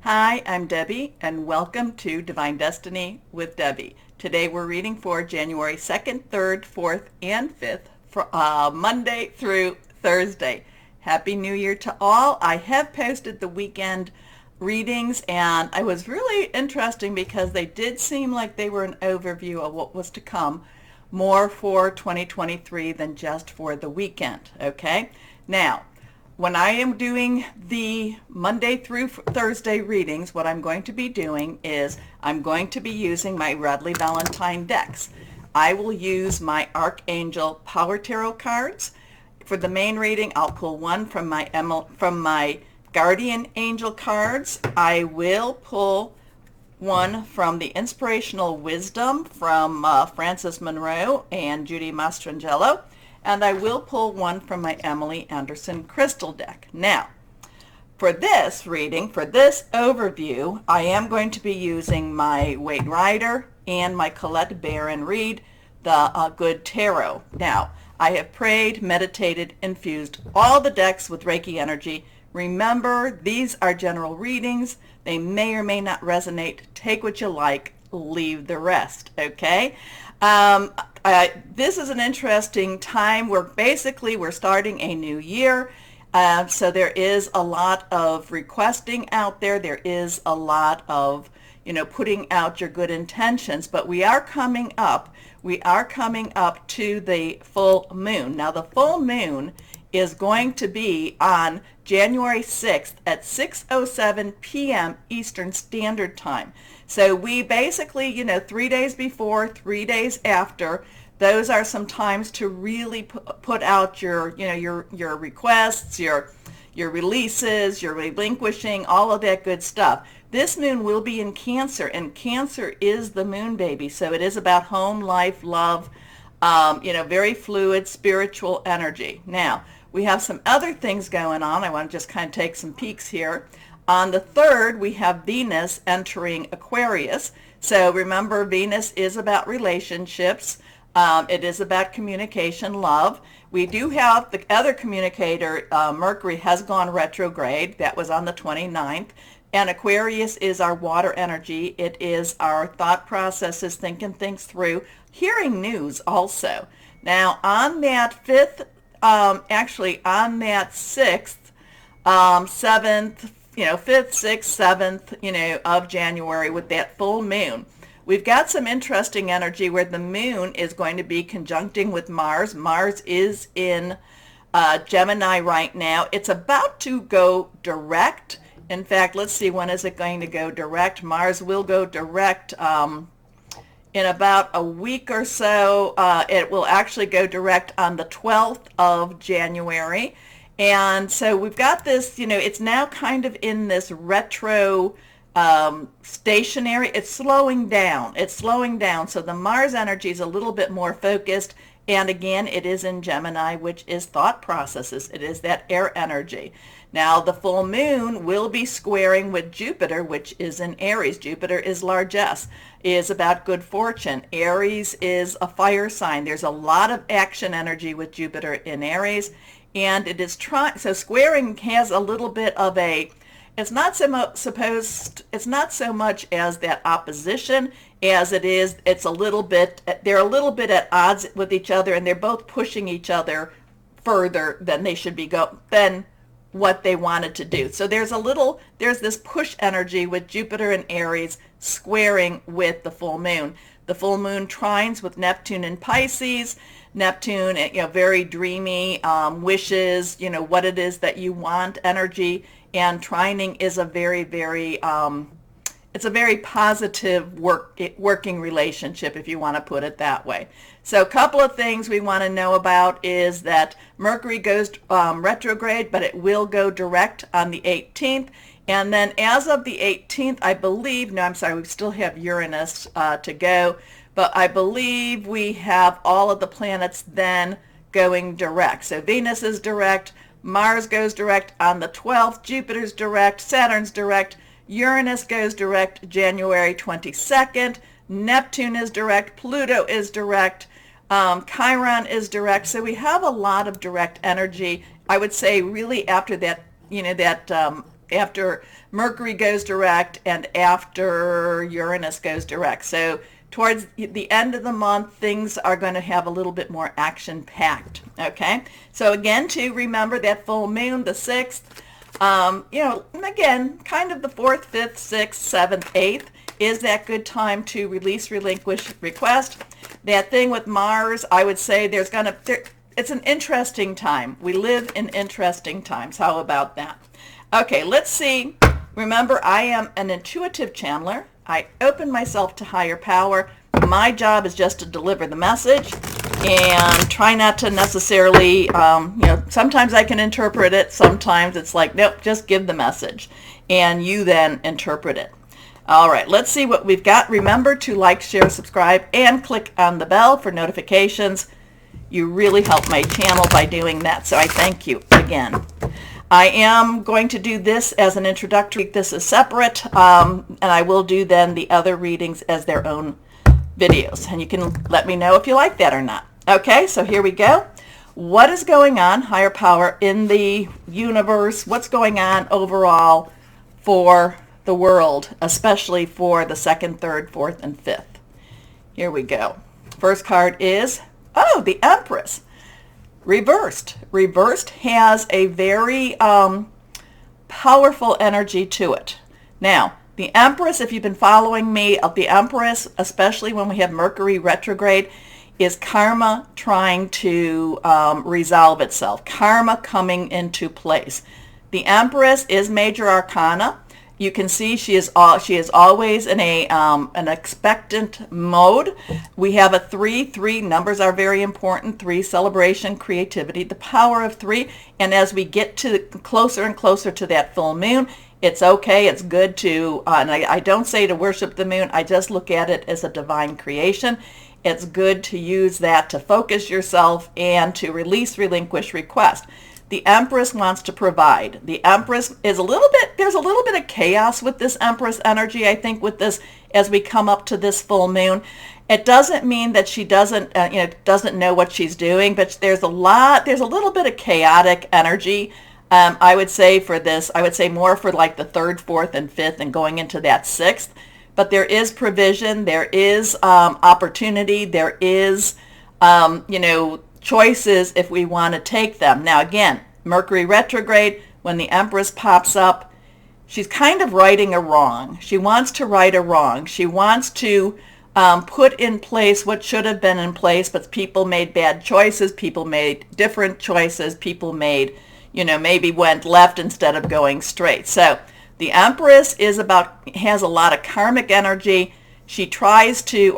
Hi, I'm Debbie, and welcome to Divine Destiny with Debbie. Today we're reading for January 2nd, 3rd, 4th, and 5th, for Monday through Thursday. Happy New Year to all. I have posted the weekend readings, and I was really interesting because they did seem like they were an overview of what was to come, more for 2023 than just for the weekend, okay? Now, when I am doing the Monday through Thursday readings, what I'm going to be doing is I'm going to be using my Radley Valentine decks. I will use my Archangel Power Tarot cards. For the main reading, I'll pull one from my Guardian Angel cards. I will pull one from the Inspirational Wisdom from Frances Monroe and Judy Mastrangelo. And I will pull one from my Emily Anderson crystal deck. Now, for this reading, for this overview, I am going to be using my Wade Rider and my Colette Baron Reed, the Good Tarot. Now, I have prayed, meditated, infused all the decks with Reiki energy. Remember, these are general readings. They may or may not resonate. Take what you like, leave the rest, okay? This is an interesting time. We're starting a new year. So there is a lot of requesting out there. There is a lot of, putting out your good intentions. But we are coming up to the full moon. Now, the full moon is going to be on January 6th at 6:07 p.m. Eastern Standard Time. So we basically, 3 days before, 3 days after, those are some times to really put out your requests, your releases, your relinquishing, all of that good stuff. This moon will be in Cancer, and Cancer is the moon baby. So it is about home, life, love, very fluid, spiritual energy. Now, we have some other things going on. I want to just kind of take some peeks here. On the 3rd, we have Venus entering Aquarius. So remember, Venus is about relationships. It is about communication, love. We do have the other communicator, Mercury has gone retrograde. That was on the 29th. And Aquarius is our water energy. It is our thought processes, thinking things through, hearing news also. Now, on that 5th, on that 6th, 7th, 5th, 6th, 7th, of January with that full moon, we've got some interesting energy where the moon is going to be conjuncting with Mars. Mars is in Gemini right now. It's about to go direct. In fact, let's see, when is it going to go direct? Mars will go direct in about a week or so. It will actually go direct on the 12th of January. And so we've got this, it's now kind of in this retro stationary. It's slowing down. So the Mars energy is a little bit more focused. And again, it is in Gemini, which is thought processes. It is that air energy. Now, the full moon will be squaring with Jupiter, which is in Aries. Jupiter is largesse, is about good fortune. Aries is a fire sign. There's a lot of action energy with Jupiter in Aries. And it is so squaring has a little bit of it's not so much as that opposition as it's a little bit, they're a little bit at odds with each other, and they're both pushing each other further than they should be than what they wanted to do. So there's this push energy with Jupiter and Aries squaring with the full moon. The full moon trines with Neptune and Pisces. Neptune, very dreamy, wishes, what it is that you want, energy. And trining is a very, very, it's a very positive working relationship, if you want to put it that way. So a couple of things we want to know about is that Mercury goes retrograde, but it will go direct on the 18th. And then as of the 18th, I believe, no, I'm sorry, we still have Uranus to go, but I believe we have all of the planets then going direct. So Venus is direct, Mars goes direct on the 12th, Jupiter's direct, Saturn's direct, Uranus goes direct January 22nd, Neptune is direct, Pluto is direct, Chiron is direct. So we have a lot of direct energy. I would say really after that, after Mercury goes direct and after Uranus goes direct. So towards the end of the month, things are going to have a little bit more action-packed, okay? So again, to remember that full moon, the 6th, and again, kind of the 4th, 5th, 6th, 7th, 8th is that good time to release, relinquish, request. That thing with Mars, I would say it's an interesting time. We live in interesting times. How about that? Okay, let's see. Remember, I am an intuitive channeler. I open myself to higher power. My job is just to deliver the message and try not to necessarily, sometimes I can interpret it. Sometimes it's like, nope, just give the message. And you then interpret it. All right, let's see what we've got. Remember to like, share, subscribe, and click on the bell for notifications. You really help my channel by doing that, so I thank you again. I am going to do this as an introductory. This is separate, and I will do then the other readings as their own videos, and you can let me know if you like that or not. Okay, so here we go. What is going on, higher power, in the universe? What's going on overall for the world, especially for the 2nd, 3rd, 4th, and 5th? Here we go. First card is, the Empress. Reversed. Reversed has a very powerful energy to it. Now, the Empress, if you've been following me, the Empress, especially when we have Mercury retrograde, is karma trying to resolve itself. Karma coming into place. The Empress is major arcana. You can see she is always in an expectant mode. We have a 3. 3 numbers are very important. 3, celebration, creativity, the power of 3. And as we get to closer and closer to that full moon, it's okay. It's good to, and I don't say to worship the moon. I just look at it as a divine creation. It's good to use that to focus yourself and to release, relinquish, request. The Empress wants to provide. The Empress is there's a little bit of chaos with this Empress energy, I think, with this as we come up to this full moon. It doesn't mean that she doesn't know what she's doing, but there's a little bit of chaotic energy. I would say for this, I would say more for like the 3rd, 4th, and 5th and going into that 6th. But there is provision, there is opportunity, there is, choices if we want to take them. Now again, Mercury retrograde, when the Empress pops up, she's kind of righting a wrong. She wants to right a wrong. She wants to put in place what should have been in place, but people made bad choices, people made different choices, people made, maybe went left instead of going straight. So the Empress has a lot of karmic energy. She tries to,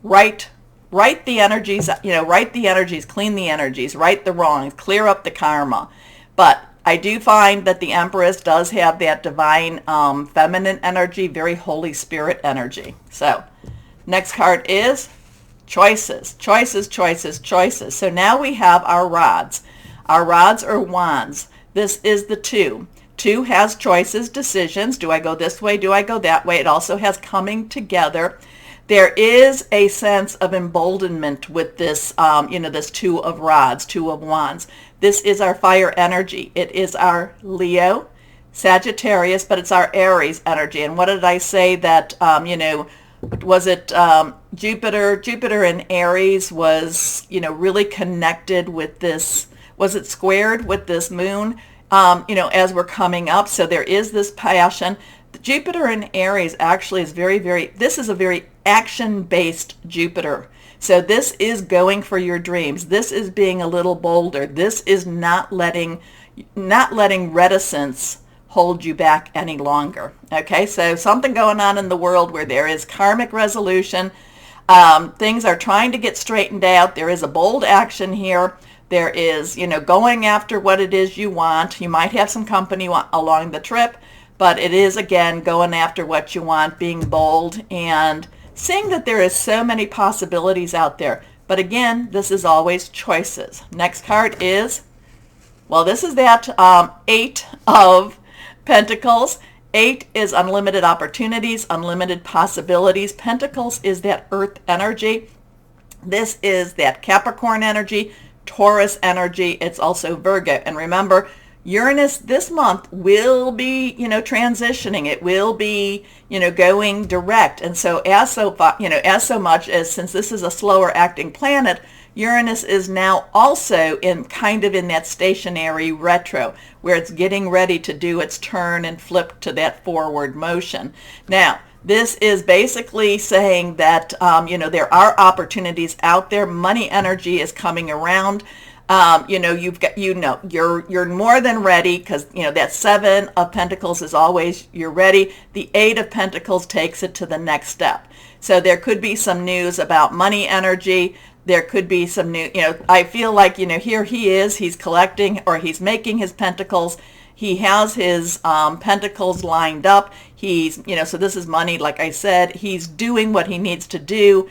right the energies, clean the energies, right the wrongs, clear up the karma. But I do find that the Empress does have that divine feminine energy, very Holy Spirit energy. So next card is choices, choices, choices, choices. So now we have our rods. Our rods are wands. This is the 2. 2 has choices, decisions. Do I go this way? Do I go that way? It also has coming together. There is a sense of emboldenment with this, this 2 of rods, 2 of wands. This is our fire energy. It is our Leo, Sagittarius, but it's our Aries energy. And what did I say that, was it Jupiter? Jupiter in Aries was, really connected with this. Was it squared with this moon, as we're coming up? So there is this passion. Jupiter in Aries actually is this is a very action-based Jupiter. So this is going for your dreams. This is being a little bolder. This is not letting reticence hold you back any longer. Okay, so something going on in the world where there is karmic resolution. Things are trying to get straightened out. There is a bold action here. There is, going after what it is you want. You might have some company along the trip, but it is, again, going after what you want, being bold, and seeing that there is so many possibilities out there. But again, this is always choices. Next card is, this is that 8 of Pentacles. 8 is unlimited opportunities, unlimited possibilities. Pentacles is that earth energy. This is that Capricorn energy, Taurus energy. It's also Virgo. And remember, Uranus this month will be, transitioning. It will be, going direct. And so as so much as, since this is a slower acting planet, Uranus is now also in kind of in that stationary retro, where it's getting ready to do its turn and flip to that forward motion. Now, this is basically saying that, there are opportunities out there. Money energy is coming around. You've got, you're more than ready, because, that 7 of Pentacles is always, you're ready. The 8 of Pentacles takes it to the next step. So there could be some news about money energy. There could be some new, I feel like, here he's collecting, or he's making his pentacles. He has his pentacles lined up. He's, so this is money, like I said. He's doing what he needs to do.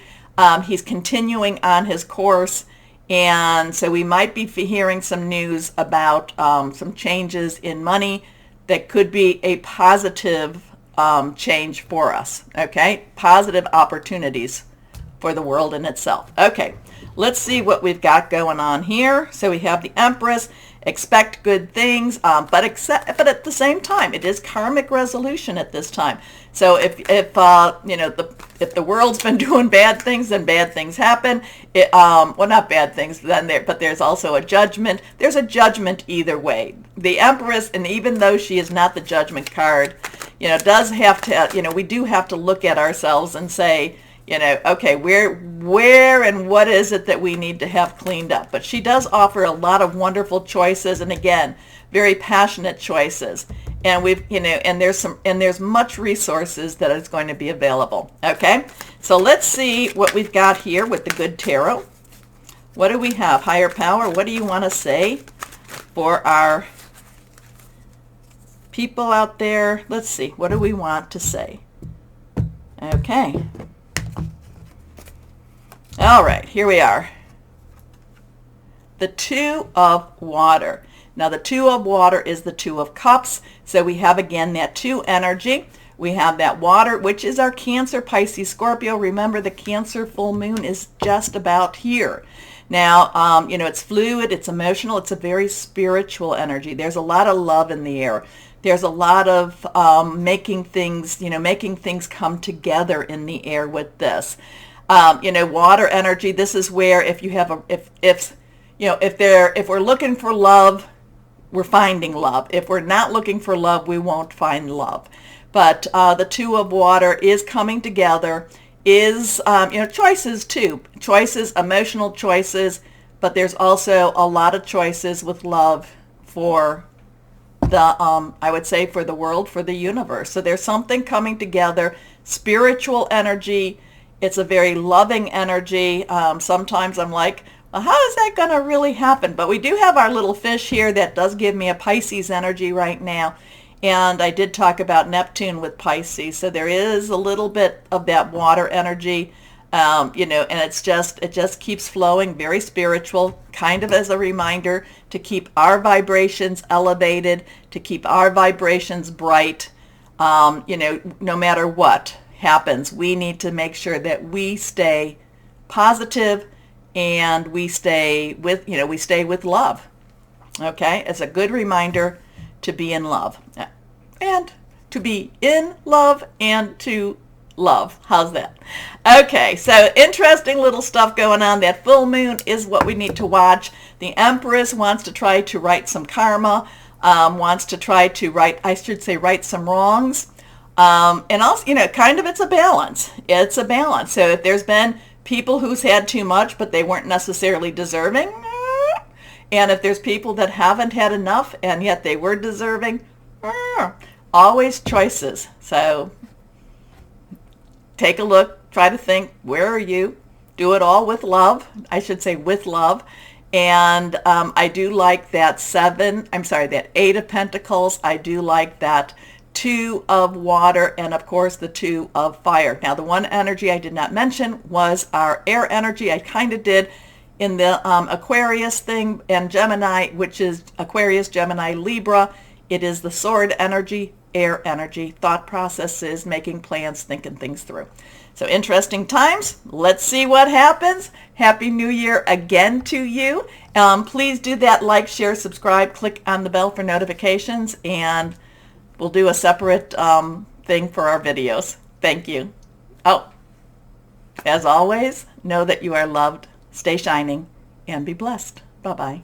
He's continuing on his course. And so we might be hearing some news about some changes in money that could be a positive change for us, okay? Positive opportunities for the world in itself. Okay, let's see what we've got going on here. So we have the Empress. Expect good things, but at the same time, it is karmic resolution at this time. So if the world's been doing bad things, then bad things happen. Well, not bad things, but there's also a judgment. There's a judgment either way. The Empress, and even though she is not the judgment card, does have to, we do have to look at ourselves and say, okay, where and what is it that we need to have cleaned up? But she does offer a lot of wonderful choices, and again, very passionate choices. And and there's much resources that is going to be available. Okay, so let's see what we've got here with the good tarot. What do we have? Higher power, what do you want to say for our people out there? Let's see, what do we want to say? Okay. All right, here we are. The 2 of water. Now, the 2 of water is the 2 of cups. So we have, again, that 2 energy. We have that water, which is our Cancer, Pisces, Scorpio. Remember, the Cancer full moon is just about here. Now, it's fluid, it's emotional, it's a very spiritual energy. There's a lot of love in the air. There's a lot of making things come together in the air with this. Water energy, this is where if we're looking for love, we're finding love. If we're not looking for love, we won't find love. But the 2 of water is coming together, is, choices too. Choices, emotional choices, but there's also a lot of choices with love for the, I would say, for the world, for the universe. So there's something coming together, spiritual energy. It's a very loving energy. Sometimes I'm like, well, how is that going to really happen? But we do have our little fish here that does give me a Pisces energy right now. And I did talk about Neptune with Pisces. So there is a little bit of that water energy, and it just keeps flowing, very spiritual, kind of as a reminder to keep our vibrations elevated, to keep our vibrations bright, no matter what happens. We need to make sure that we stay positive and we stay with love. Okay, it's a good reminder to be in love, and to be in love and to love. How's that? Okay, so interesting little stuff going on. That full moon is what we need to watch. The Empress wants to try to right some karma, wants to try to right some wrongs. And also, kind of it's a balance. It's a balance. So if there's been people who's had too much, but they weren't necessarily deserving, and if there's people that haven't had enough, and yet they were deserving, always choices. So take a look, try to think, where are you? Do it all with love. I should say with love. And I do like that 8 of Pentacles. I do like that 2 of water, and of course the 2 of fire. Now, the one energy I did not mention was our air energy. I kind of did in the Aquarius thing and Gemini, which is Aquarius, Gemini, Libra. It is the sword energy, air energy, thought processes, making plans, thinking things through. So interesting times. Let's see what happens. Happy New Year again to you. Please do that, like, share, subscribe, click on the bell for notifications, and we'll do a separate thing for our videos. Thank you. Oh, as always, know that you are loved, stay shining, and be blessed. Bye-bye.